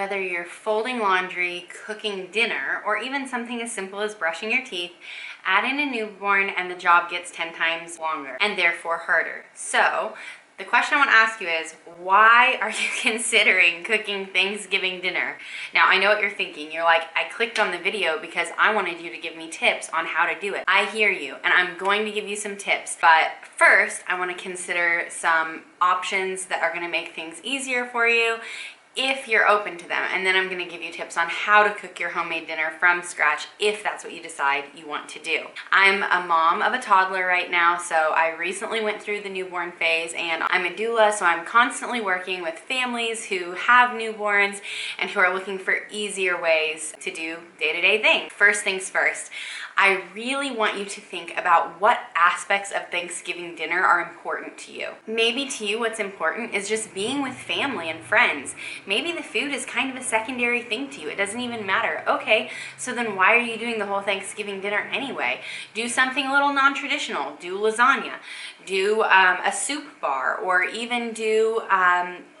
whether you're folding laundry, cooking dinner, or even something as simple as brushing your teeth, add in a newborn and the job gets 10 times longer and therefore harder. So the question I want to ask you is, why are you considering cooking Thanksgiving dinner? Now, I know what you're thinking. You're like, I clicked on the video because I wanted you to give me tips on how to do it. I hear you, and I'm going to give you some tips. But first, I want to consider some options that are going to make things easier for you if you're open to them, and then I'm going to give you tips on how to cook your homemade dinner from scratch if that's what you decide you want to do. I'm a mom of a toddler right now, so I recently went through the newborn phase, and I'm a doula, so I'm constantly working with families who have newborns and who are looking for easier ways to do day-to-day things. First things first, I really want you to think about what aspects of Thanksgiving dinner are important to you. Maybe to you what's important is just being with family and friends. Maybe the food is kind of a secondary thing to you. It doesn't even matter. Okay, so then why are you doing the whole Thanksgiving dinner anyway? Do something a little non-traditional. Do lasagna. Do a soup bar, or even do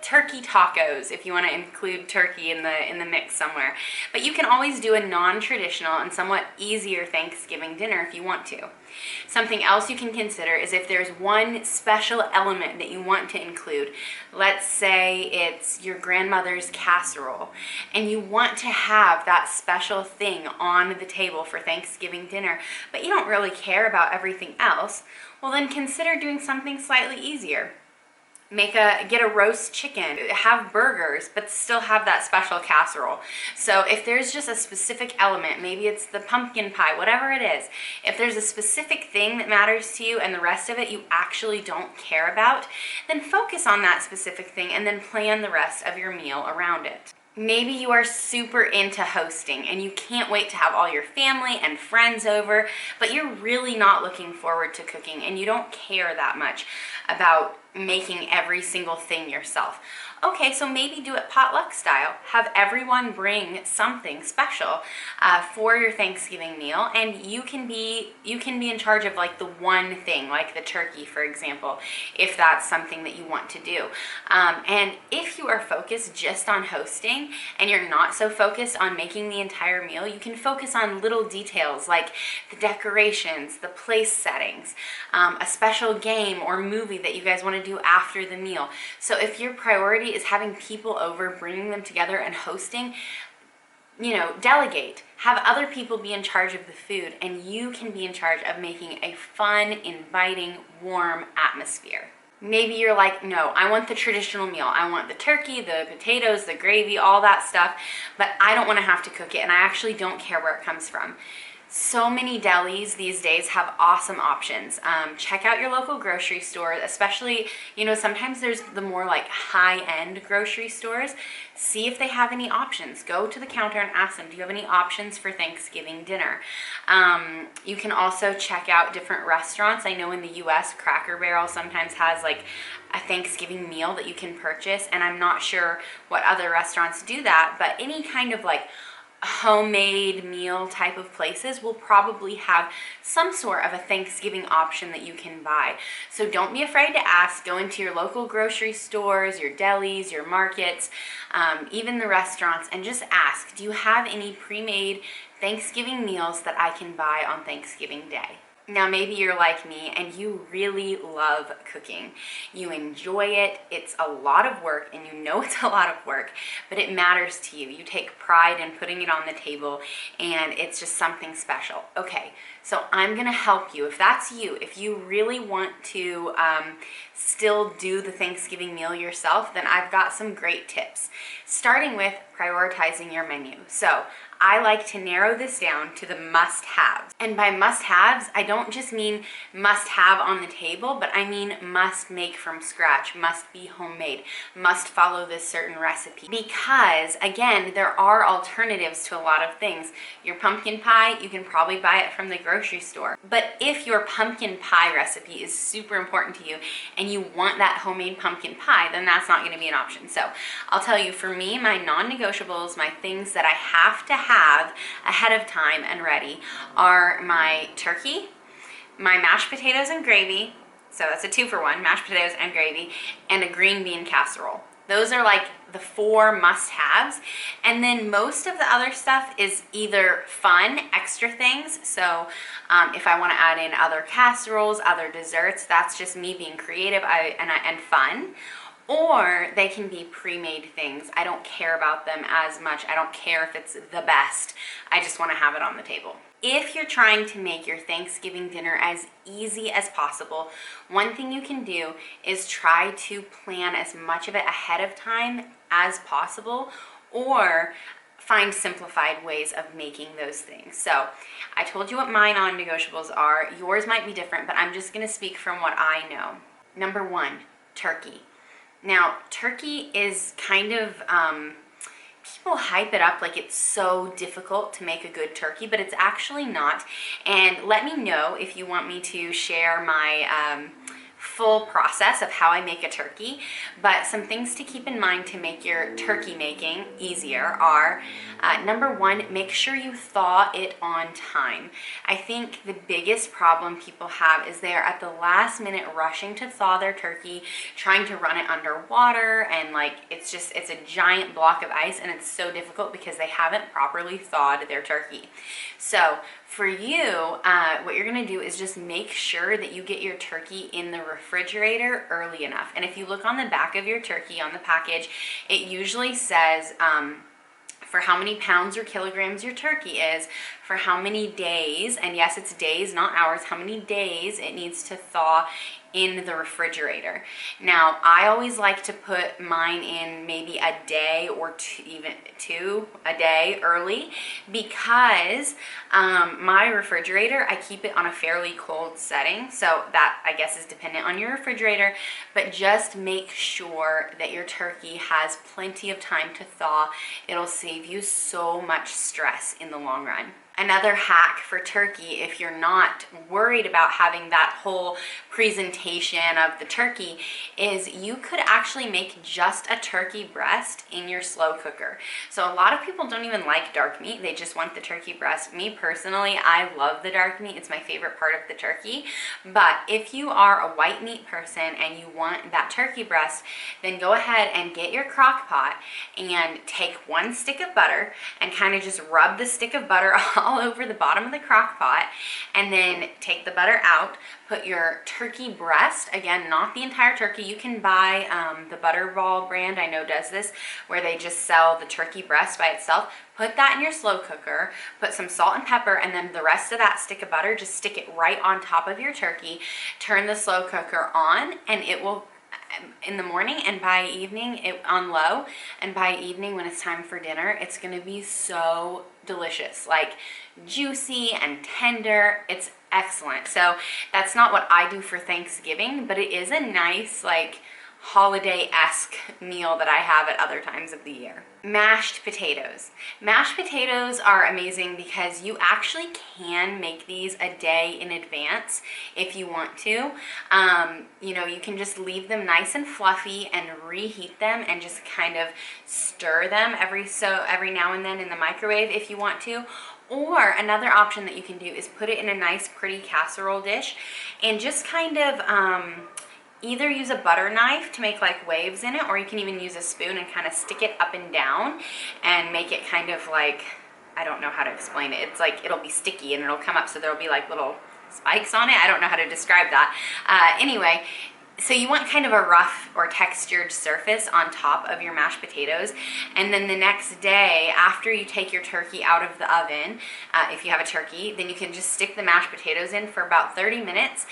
turkey tacos if you want to include turkey in the mix somewhere. But you can always do a non-traditional and somewhat easier Thanksgiving dinner if you want to. Something else you can consider is if there's one special element that you want to include. Let's say it's your grandmother's casserole, and you want to have that special thing on the table for Thanksgiving dinner, but you don't really care about everything else. Well, then consider doing something slightly easier. Get a roast chicken, have burgers, but still have that special casserole. So if there's just a specific element, maybe it's the pumpkin pie, whatever it is, if there's a specific thing that matters to you and the rest of it you actually don't care about, then focus on that specific thing and then plan the rest of your meal around it. Maybe you are super into hosting and you can't wait to have all your family and friends over, but you're really not looking forward to cooking and you don't care that much about making every single thing yourself. Okay, so maybe do it potluck style. Have everyone bring something special for your Thanksgiving meal, and you can be in charge of like the one thing, like the turkey, for example, if that's something that you want to do. And if you are focused just on hosting and you're not so focused on making the entire meal, you can focus on little details like the decorations, the place settings, a special game or movie that you guys want to do after the meal. So if your priority is having people over, bringing them together and hosting, delegate. Have other people be in charge of the food, and you can be in charge of making a fun, inviting, warm atmosphere. Maybe you're like, no, I want the traditional meal. I want the turkey, the potatoes, the gravy, all that stuff, but I don't want to have to cook it, and I actually don't care where it comes from. So many delis these days have awesome options. Check out your local grocery store, especially, sometimes there's the more like high-end grocery stores. See if they have any options. Go to the counter and ask them, do you have any options for Thanksgiving dinner? You can also check out different restaurants. I know in the US, Cracker Barrel sometimes has like a Thanksgiving meal that you can purchase, and I'm not sure what other restaurants do that, but any kind of like homemade meal type of places will probably have some sort of a Thanksgiving option that you can buy. So don't be afraid to ask. Go into your local grocery stores, your delis, your markets, even the restaurants, and just ask, do you have any pre-made Thanksgiving meals that I can buy on Thanksgiving Day? Now, maybe you're like me and you really love cooking. You enjoy it. It's a lot of work, and you know it's a lot of work, but it matters to you. You take pride in putting it on the table, and it's just something special. Okay, so I'm going to help you. If that's you, if you really want to still do the Thanksgiving meal yourself, then I've got some great tips, starting with prioritizing your menu. So I like to narrow this down to the must-haves. And by must-haves, I don't just mean must-have on the table, but I mean must make from scratch, must be homemade, must follow this certain recipe. Because, again, there are alternatives to a lot of things. Your pumpkin pie, you can probably buy it from the grocery store. But if your pumpkin pie recipe is super important to you and you want that homemade pumpkin pie, then that's not going to be an option. So I'll tell you, for me, my non-negotiables, my things that I have to have ahead of time and ready are my turkey, my mashed potatoes and gravy, so that's a 2-for-1, mashed potatoes and gravy, and a green bean casserole. Those are like the 4 must-haves. And then most of the other stuff is either fun, extra things. So if I want to add in other casseroles, other desserts, that's just me being creative and fun. Or they can be pre-made things. I don't care about them as much. I don't care if it's the best. I just want to have it on the table. If you're trying to make your Thanksgiving dinner as easy as possible, one thing you can do is try to plan as much of it ahead of time as possible, or find simplified ways of making those things. So I told you what my non-negotiables are. Yours might be different, but I'm just gonna speak from what I know. Number 1, turkey. Now, turkey is kind of, people hype it up like it's so difficult to make a good turkey, but it's actually not. And let me know if you want me to share my full process of how I make a turkey. But some things to keep in mind to make your turkey making easier are, number 1, make sure you thaw it on time. I think the biggest problem people have is they're at the last minute rushing to thaw their turkey, trying to run it under and like it's a giant block of ice, and it's so difficult because they haven't properly thawed their turkey. So for you, what you're gonna do is just make sure that you get your turkey in the refrigerator early enough. And if you look on the back of your turkey on the package, it usually says for how many pounds or kilograms your turkey is, for how many days, and yes, it's days, not hours, how many days it needs to thaw in the refrigerator. Now, I always like to put mine in maybe a day or even two a day early, because my refrigerator, I keep it on a fairly cold setting. So that, I guess, is dependent on your refrigerator, but just make sure that your turkey has plenty of time to thaw. It'll save you so much stress in the long run. Another hack for turkey, if you're not worried about having that whole presentation of the turkey, is you could actually make just a turkey breast in your slow cooker. So a lot of people don't even like dark meat, they just want the turkey breast. Me personally, I love the dark meat, it's my favorite part of the turkey. But if you are a white meat person and you want that turkey breast, then go ahead and get your crock pot and take 1 stick of butter and kind of just rub the stick of butter all over the bottom of the crock pot, and then take the butter out, put your turkey breast, again, not the entire turkey. You can buy the Butterball brand, I know does this, where they just sell the turkey breast by itself. Put that in your slow cooker, put some salt and pepper, and then the rest of that stick of butter, just stick it right on top of your turkey. Turn the slow cooker on, and it will, in the morning and by evening, on low, and by evening when it's time for dinner, it's gonna be so delicious, like juicy and tender. It's excellent. So that's not what I do for Thanksgiving, but it is a nice, like, holiday-esque meal that I have at other times of the year. Mashed potatoes. Mashed potatoes are amazing because you actually can make these a day in advance if you want to. You know, you can just leave them nice and fluffy and reheat them and just kind of stir them every now and then in the microwave if you want to. Or another option that you can do is put it in a nice pretty casserole dish and just kind of either use a butter knife to make like waves in it, or you can even use a spoon and kind of stick it up and down and make it kind of like, I don't know how to explain it. It's like, it'll be sticky and it'll come up, so there'll be like little spikes on it. I don't know how to describe that. Anyway, so you want kind of a rough or textured surface on top of your mashed potatoes. And then the next day, after you take your turkey out of the oven, if you have a turkey, then you can just stick the mashed potatoes in for about 30 minutes.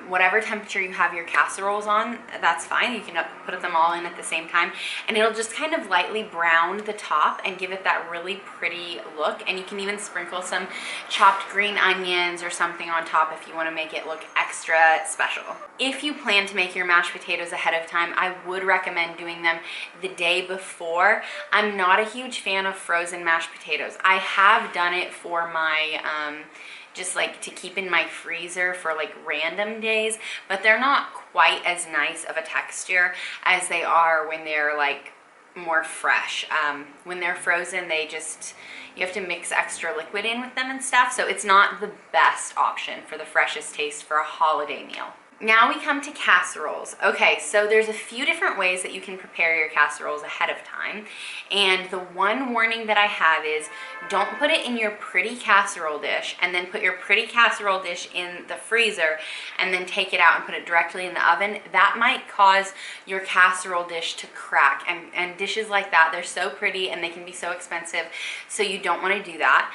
Whatever temperature you have your casseroles on, that's fine. You can put them all in at the same time. And it'll just kind of lightly brown the top and give it that really pretty look. And you can even sprinkle some chopped green onions or something on top if you want to make it look extra special. If you plan to make your mashed potatoes ahead of time, I would recommend doing them the day before. I'm not a huge fan of frozen mashed potatoes. I have done it for my just like to keep in my freezer for like random days, but they're not quite as nice of a texture as they are when they're like more fresh. When they're frozen, you have to mix extra liquid in with them and stuff, so it's not the best option for the freshest taste for a holiday meal. Now we come to casseroles. Okay, so there's a few different ways that you can prepare your casseroles ahead of time. And the one warning that I have is don't put it in your pretty casserole dish and then put your pretty casserole dish in the freezer and then take it out and put it directly in the oven. That might cause your casserole dish to crack. And dishes like that, they're so pretty and they can be so expensive, so you don't want to do that.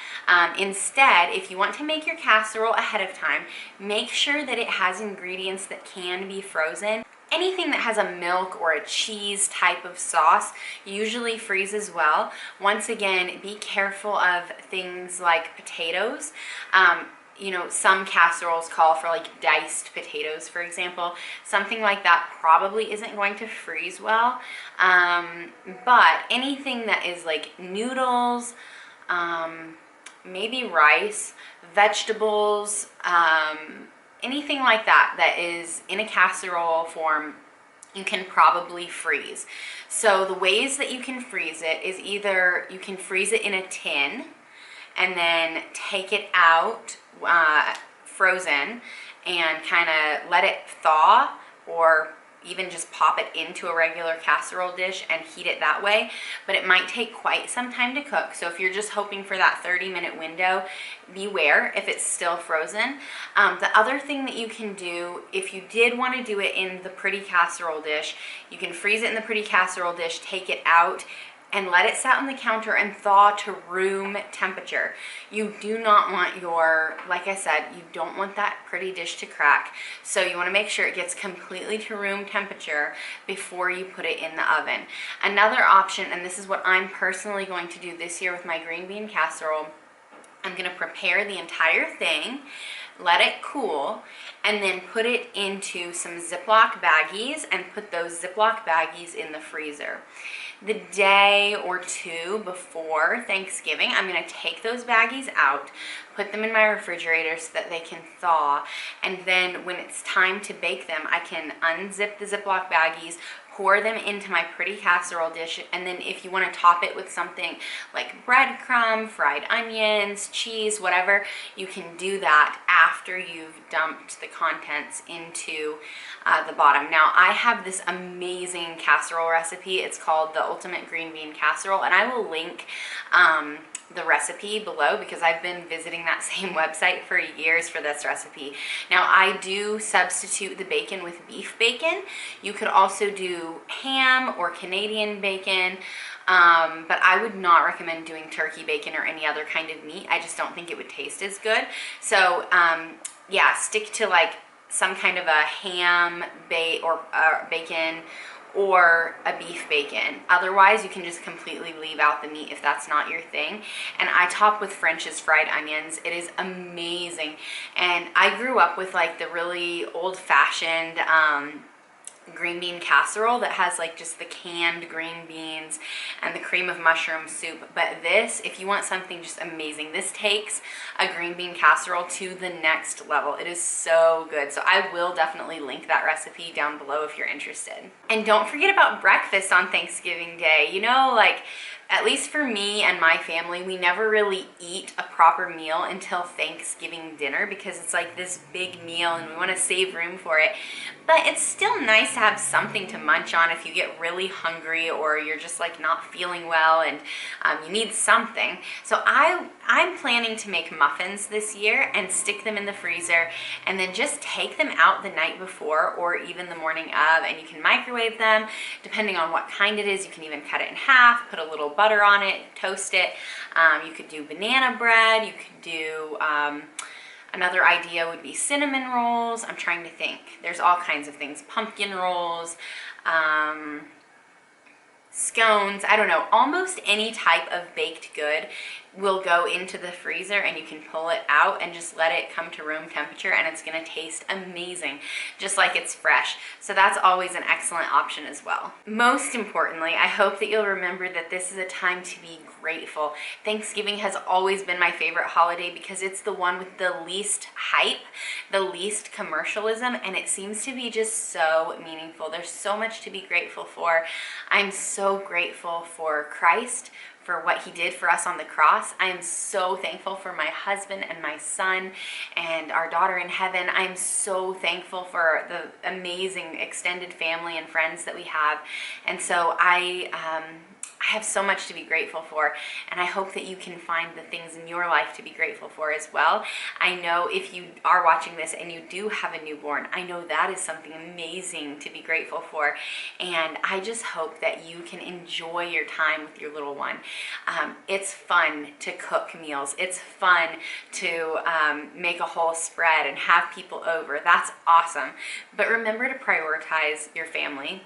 Instead, if you want to make your casserole ahead of time, make sure that it has ingredients that can be frozen. Anything that has a milk or a cheese type of sauce usually freezes well. Once again, be careful of things like potatoes. You know, some casseroles call for like diced potatoes, for example. Something like that probably isn't going to freeze well. But anything that is like noodles, maybe rice, vegetables, anything like that that is in a casserole form, you can probably freeze. So the ways that you can freeze it is either you can freeze it in a tin and then take it out frozen and kind of let it thaw, or even just pop it into a regular casserole dish and heat it that way. But it might take quite some time to cook, so if you're just hoping for that 30-minute window, beware if it's still frozen. The other thing that you can do, if you did want to do it in the pretty casserole dish, you can freeze it in the pretty casserole dish, take it out, and let it sit on the counter and thaw to room temperature. You do not want your, like I said, you don't want that pretty dish to crack. So you want to make sure it gets completely to room temperature before you put it in the oven. Another option, and this is what I'm personally going to do this year with my green bean casserole, I'm going to prepare the entire thing, let it cool, and then put it into some Ziploc baggies and put those Ziploc baggies in the freezer. The day or two before Thanksgiving, I'm going to take those baggies out, put them in my refrigerator so that they can thaw, and then when it's time to bake them, I can unzip the Ziploc baggies, pour them into my pretty casserole dish, and then if you want to top it with something like breadcrumb, fried onions, cheese, whatever, you can do that after you've dumped the contents into the bottom. Now, I have this amazing casserole recipe. It's called the Ultimate Green Bean Casserole, and I will link the recipe below because I've been visiting that same website for years for this recipe. Now, I do substitute the bacon with beef bacon. You could also do ham or Canadian bacon, but I would not recommend doing turkey bacon or any other kind of meat. I just don't think it would taste as good. So yeah, stick to like some kind of a ham or bacon or a beef bacon. Otherwise, you can just completely leave out the meat if that's not your thing. And I top with French's fried onions. It is amazing. And I grew up with like the really old-fashioned green bean casserole that has like just the canned green beans and the cream of mushroom soup. But this, if you want something just amazing, this takes a green bean casserole to the next level. It is so good. So I will definitely link that recipe down below if you're interested. And don't forget about breakfast on Thanksgiving Day. You know, like, at least for me and my family, we never really eat a proper meal until Thanksgiving dinner because it's like this big meal and we want to save room for it. But it's still nice to have something to munch on if you get really hungry or you're just like not feeling well and you need something. So I'm planning to make muffins this year and stick them in the freezer and then just take them out the night before or even the morning of, and you can microwave them depending on what kind it is. You can even cut it in half, put a little butter on it, toast it. You could do banana bread. You could do another idea would be cinnamon rolls. I'm trying to think. There's all kinds of things. Pumpkin rolls, scones, I don't know. Almost any type of baked good will go into the freezer and you can pull it out and just let it come to room temperature and it's going to taste amazing, just like it's fresh. So that's always an excellent option as well. Most importantly, I hope that you'll remember that this is a time to be grateful. Thanksgiving has always been my favorite holiday because it's the one with the least hype, the least commercialism, and it seems to be just so meaningful. There's so much to be grateful for. I'm so grateful for Christ, for what he did for us on the cross. I am so thankful for my husband and my son and our daughter in heaven. I am so thankful for the amazing extended family and friends that we have. And so I have so much to be grateful for, and I hope that you can find the things in your life to be grateful for as well. I know if you are watching this and you do have a newborn, I know that is something amazing to be grateful for, and I just hope that you can enjoy your time with your little one. It's fun to cook meals. It's fun to make a whole spread and have people over. That's awesome. But remember to prioritize your family.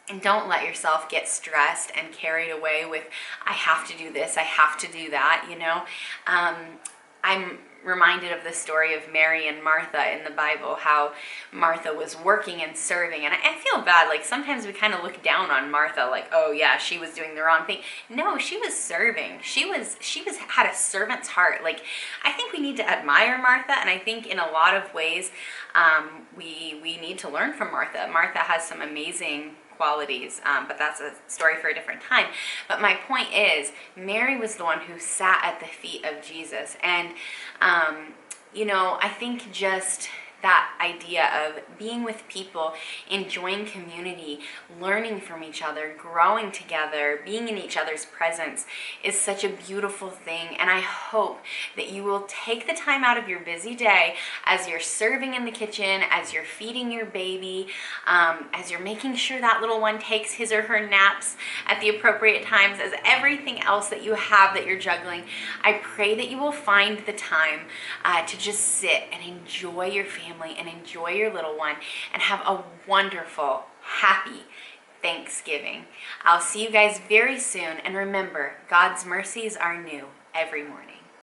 And don't let yourself get stressed and carried away with, I have to do this, I have to do that, you know. I'm reminded of the story of Mary and Martha in the Bible, how Martha was working and serving. And I feel bad, like sometimes we kind of look down on Martha, like, oh yeah, she was doing the wrong thing. No, she was serving. She had a servant's heart. Like, I think we need to admire Martha, and I think in a lot of ways we need to learn from Martha. Martha has some amazing qualities, but that's a story for a different time. But my point is, Mary was the one who sat at the feet of Jesus. And, you know, I think just that idea of being with people, enjoying community, learning from each other, growing together, being in each other's presence is such a beautiful thing. And I hope that you will take the time out of your busy day as you're serving in the kitchen, as you're feeding your baby, as you're making sure that little one takes his or her naps at the appropriate times, as everything else that you have that you're juggling. I pray that you will find the time to just sit and enjoy your family and enjoy your little one and have a wonderful, happy Thanksgiving. I'll see you guys very soon, and remember, God's mercies are new every morning.